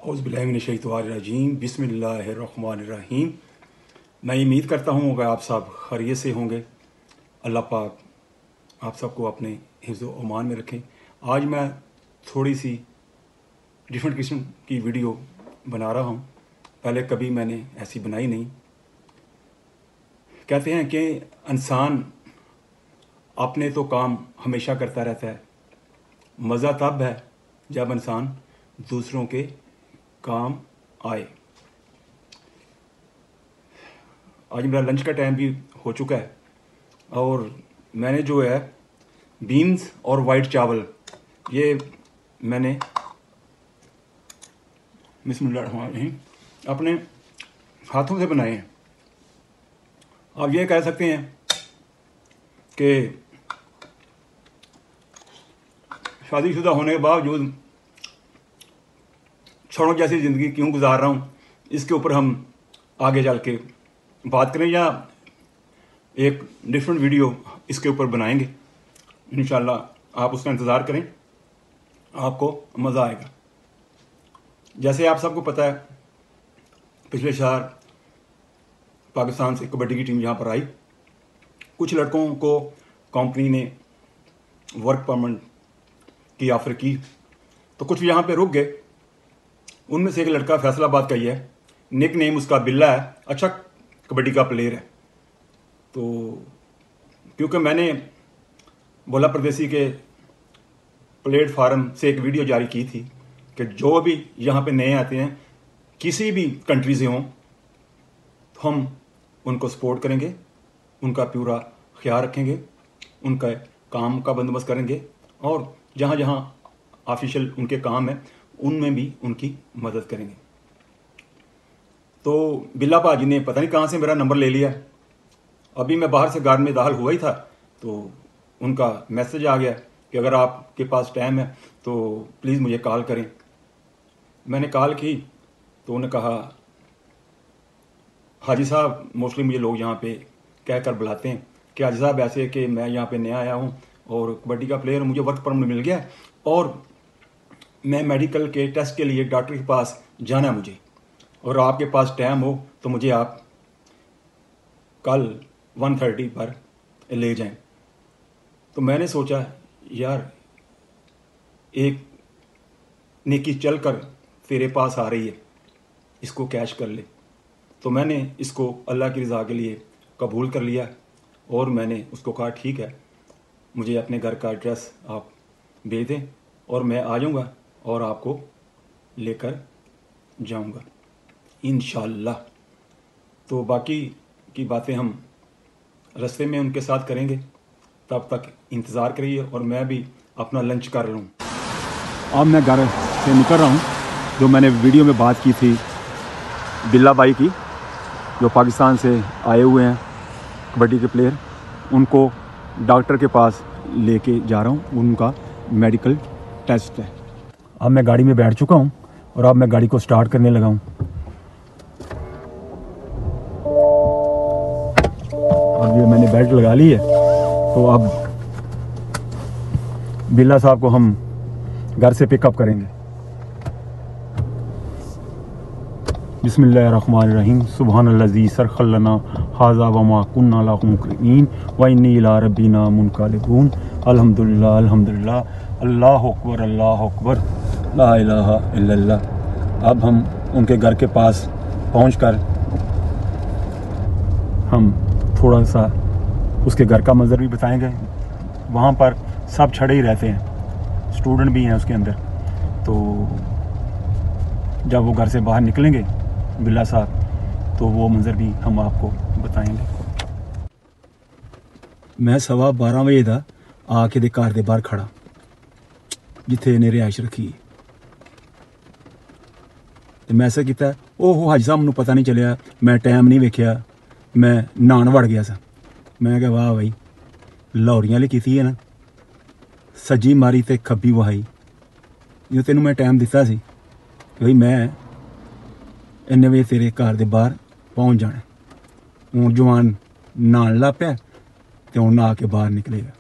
औज़ुबिल्लाहिमिनश्शैतानिर्रजीम बिस्मिल्लाहिर्रहमानिर्रहीम। मैं उम्मीद करता हूँ कि आप सब खैरियत से होंगे। अल्लाह पाक आप सबको अपने हिफ्ज़ व अमान में रखें। आज मैं थोड़ी सी डिफरेंट किस्म की वीडियो बना रहा हूँ, पहले कभी मैंने ऐसी बनाई नहीं। कहते हैं कि इंसान अपने तो काम हमेशा करता रहता है, मज़ा तब है जब इंसान दूसरों के काम आए। आज मेरा लंच का टाइम भी हो चुका है और मैंने जो है बीन्स और वाइट चावल ये मैंने बिस्मिल्लाहिर्रहमानिर्रहीम अपने हाथों से बनाए हैं। आप ये कह सकते हैं कि शादीशुदा होने के बावजूद छोड़ों जैसी ज़िंदगी क्यों गुजार रहा हूँ, इसके ऊपर हम आगे चल के बात करें या एक डिफरेंट वीडियो इसके ऊपर बनाएंगे। इंशाल्लाह आप उसका इंतज़ार करें, आपको मज़ा आएगा। जैसे आप सबको पता है, पिछले साल पाकिस्तान से कबड्डी की टीम यहाँ पर आई। कुछ लड़कों को कंपनी ने वर्क परमिट की ऑफ़र की तो कुछ यहाँ पे रुक गए। उनमें से एक लड़का फैसलाबाद का ही है, निक नेम उसका बिल्ला है, अच्छा कबड्डी का प्लेयर है। तो क्योंकि मैंने बोला परदेसी के प्लेटफार्म से एक वीडियो जारी की थी कि जो भी यहाँ पे नए आते हैं किसी भी कंट्री से हों तो हम उनको सपोर्ट करेंगे, उनका पूरा ख्याल रखेंगे, उनका काम का बंदोबस्त करेंगे और जहाँ जहाँ ऑफिशियल उनके काम है उनमें भी उनकी मदद करेंगे। तो बिल्ला भाजी ने पता नहीं कहाँ से मेरा नंबर ले लिया। अभी मैं बाहर से घर में दाखिल हुआ ही था तो उनका मैसेज आ गया कि अगर आपके पास टाइम है तो प्लीज़ मुझे कॉल करें। मैंने कॉल की तो उन्होंने कहा, हाजी साहब, मोस्टली मुझे लोग यहाँ पे कहकर बुलाते हैं कि हाजी साहब ऐसे कि मैं यहाँ पे नया आया हूँ और कबड्डी का प्लेयर, मुझे वर्क परमिट मिल गया और मैं मेडिकल के टेस्ट के लिए डॉक्टर के पास जाना है मुझे, और आपके पास टाइम हो तो मुझे आप कल 1:30 पर ले जाएं। तो मैंने सोचा यार एक नेकी चल कर तेरे पास आ रही है, इसको कैश कर ले। तो मैंने इसको अल्लाह की रज़ा के लिए कबूल कर लिया और मैंने उसको कहा ठीक है, मुझे अपने घर का एड्रेस आप भेज दें और मैं आ जाऊँगा और आपको लेकर जाऊँगा इंशाअल्लाह। तो बाकी की बातें हम रास्ते में उनके साथ करेंगे, तब तक इंतज़ार करिए और मैं भी अपना लंच कर लूँ। अब मैं घर से निकल रहा हूँ। जो मैंने वीडियो में बात की थी बिल्ला भाई की, जो पाकिस्तान से आए हुए हैं कबड्डी के प्लेयर, उनको डॉक्टर के पास लेके जा रहा हूँ, उनका मेडिकल टेस्ट है। अब मैं गाड़ी में बैठ चुका हूँ और अब मैं गाड़ी को स्टार्ट करने लगा हूँ। अब ये मैंने बेल्ट लगा ली है तो अब बिल्ला साहब को हम घर से पिकअप करेंगे। बिस्मिल्लाहिर्रहमानिर्रहीम। सुब्हानल्लज़ी सरखलना हाज़ा वमा कुन्ना लहू मुक़रिनीन व इन्नी इला रब्बिना मुनक़लिबून। अल्हम्दुलिल्लाह अल्हम्दुलिल्लाह, अल्लाहु अकबर अल्लाहु अकबर, ला इलाहा इल्लल्लाह। अब हम उनके घर के पास पहुंचकर हम थोड़ा सा उसके घर का मंजर भी बताएंगे। वहाँ पर सब छड़े ही रहते हैं, स्टूडेंट भी हैं उसके अंदर। तो जब वो घर से बाहर निकलेंगे बिल्ला साहब, तो वो मंजर भी हम आपको बताएंगे। मैं 12:15 बजे दा आके दे घर दे बाहर खड़ा जिथे इन्हें रिहाइश रखी। तो मैं ऐसा किया, ओहो हाजी साहब, मैनूं पता नहीं चलिया, मैं टाइम नहीं वेख्या, मैं नहान वड़ गया सा। मैं कहा वाह भाई, लाहौरियां वाली की है ना, सज्जी मारी ते खब्बी वहाई। जो तेनू मैं टाइम दिता सी भाई मैं इन्ने बजे तेरे घर दे बाहर पहुँच जाना। हूँ जवान नहान लग पिया ते हुण नहा के बाहर निकलेगा।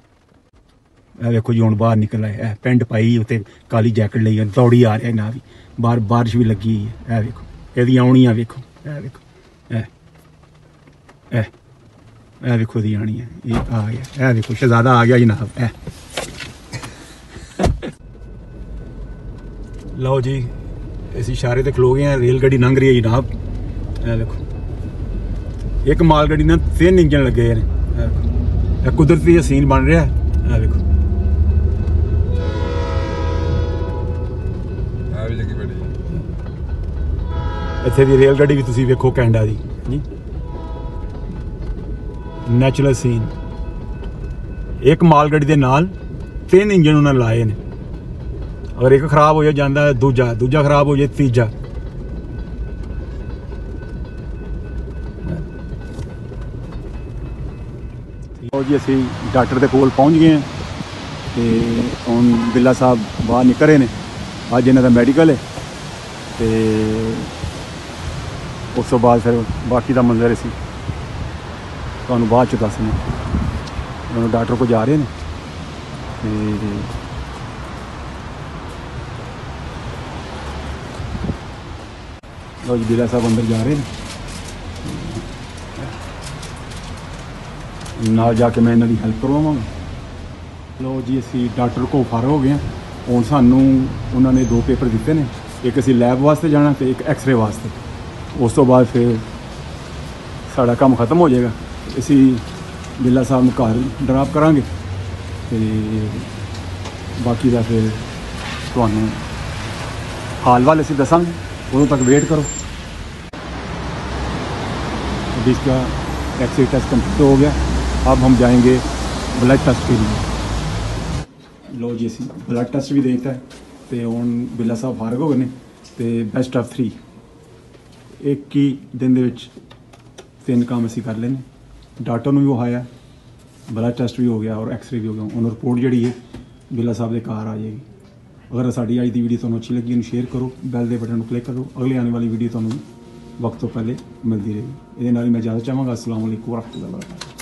देखो जी हुण बाहर निकल आया, पेंट पाई उत्ते काली जैकेट लेइयै दौड़ी आ रहा ना भी। बाहर बारिश भी लगी हुई है। वेखो ਇਹਦੀ ਆਉਣੀਆਂ ਵੇਖੋ, ਵੇਖੋ ਇਹ ਵੇਖੋ ਇਹਦੀ ਆਣੀ ਹੈ। ਇਹ ਆ ਗਿਆ, ਇਹ ਵੇਖੋ ਸ਼ਹਿਜ਼ਾਦਾ ਆ ਗਿਆ ਜਨਾਬ। ਲਓ ਜੀ ਅਸੀਂ ਇਸ਼ਾਰੇ ਤੇ ਖਲੋ ਗਏ ਹਾਂ, ਰੇਲ ਗੱਡੀ ਲੰਘ ਰਹੀ ਹੈ ਜਨਾਬ। ਇਹ ਵੇਖੋ ਇੱਕ ਮਾਲ ਗੱਡੀ ਨਾਲ 3 ਇੰਜਨ ਲੱਗੇ ਨੇ। ਇਹ ਵੇਖੋ ਇਹ ਕੁਦਰਤੀ ਸੀਨ ਬਣ ਰਿਹਾ। ਇਹ ਵੇਖੋ ਆ ਵੀ ਲੱਗੀ ਬੜੀ। ਇੱਥੇ ਦੀ ਰੇਲ ਗੱਡੀ ਵੀ ਤੁਸੀਂ ਵੇਖੋ ਕੈਨੇਡਾ ਦੀ ਜੀ। ਨੈਚੁਰਲ ਸੀਨ, ਇੱਕ ਮਾਲ ਗੱਡੀ ਦੇ ਨਾਲ 3 ਇੰਜਨ ਉਹਨਾਂ ਲਾਏ ਨੇ। ਅਗਰ ਇੱਕ ਖਰਾਬ ਹੋ ਜਾਂਦਾ ਦੂਜਾ ਖਰਾਬ ਹੋ ਜਾਏ ਤੀਜਾ। ਲਓ ਜੀ ਅਸੀਂ ਡਾਕਟਰ ਦੇ ਕੋਲ ਪਹੁੰਚ ਗਏ ਹਾਂ ਤੇ ਹੁਣ ਬਿੱਲਾ ਸਾਹਿਬ ਬਾਹਰ ਨਿਕਲ ਰਹੇ ਨੇ। ਅੱਜ ਇਹਨਾਂ ਦਾ ਮੈਡੀਕਲ ਹੈ ਤੇ ਉਸ ਤੋਂ ਬਾਅਦ ਫਿਰ ਬਾਕੀ ਦਾ ਮੰਜ਼ਰ ਅਸੀਂ ਤੁਹਾਨੂੰ ਬਾਅਦ 'ਚ ਦੱਸਣਾ। ਹੁਣ ਡਾਕਟਰ ਕੋਲ ਜਾ ਰਹੇ ਨੇ ਤੇ ਲਓ ਜੀ ਬਿੱਲਾ ਸਾਹਿਬ ਅੰਦਰ ਜਾ ਰਹੇ ਨੇ। ਨਾਲ ਜਾ ਕੇ ਮੈਂ ਇਹਨਾਂ ਦੀ ਹੈਲਪ ਕਰਵਾਵਾਂਗਾ। ਲਓ ਜੀ ਅਸੀਂ ਡਾਕਟਰ ਕੋਲ ਫਾਰਗ ਹੋ ਗਏ ਹਾਂ। ਹੁਣ ਸਾਨੂੰ ਉਹਨਾਂ ਨੇ 2 ਪੇਪਰ ਦਿੱਤੇ ਨੇ, ਇੱਕ ਅਸੀਂ ਲੈਬ ਵਾਸਤੇ ਜਾਣਾ ਤੇ ਇੱਕ ਐਕਸਰੇ ਵਾਸਤੇ। ਉਸ ਤੋਂ ਬਾਅਦ ਫਿਰ ਸਾਡਾ ਕੰਮ ਖਤਮ ਹੋ ਜਾਏਗਾ। ਅਸੀਂ ਬਿੱਲਾ ਸਾਹਿਬ ਨੂੰ ਘਰ ਡਰਾਪ ਕਰਾਂਗੇ ਤੇ ਬਾਕੀ ਦਾ ਫਿਰ ਤੁਹਾਨੂੰ ਹਾਲ ਵਾਲ ਅਸੀਂ ਦੱਸਾਂਗੇ, उਦੋਂ तक वेट करो। अभी इसका एक्सरे टेस्ट कंप्लीट हो गया, अब हम जाएंगे ब्लड टेस्ट के लिए। लो जी असी ब्लड टेस्ट भी देता है तो हुण बिल्ला साहब फारग हो गए ने तो बेस्ट ऑफ 3 एक ही दिन दे विच 3 काम असी कर लेने। डॉक्टर नूं भी विखाया, ब्लड टेस्ट भी हो गया और एक्सरे भी हो गया। उन्होंने रिपोर्ट जिहड़ी है बिल्ला साहब के घर आ जाएगी। अगर साड़ी अज की वीडियो तुहानूं अच्छी लगी उन्हें शेयर करो, बैल के बटन क्लिक करो, अगले आने वाली वीडियो तुहानूं वक्त तो पहले मिलती रहेगी। ये नाल मैं इजाज़त चाहांगा। अस्सलाम वालेकुम व रहमतुल्लाहि व बरकातुहू।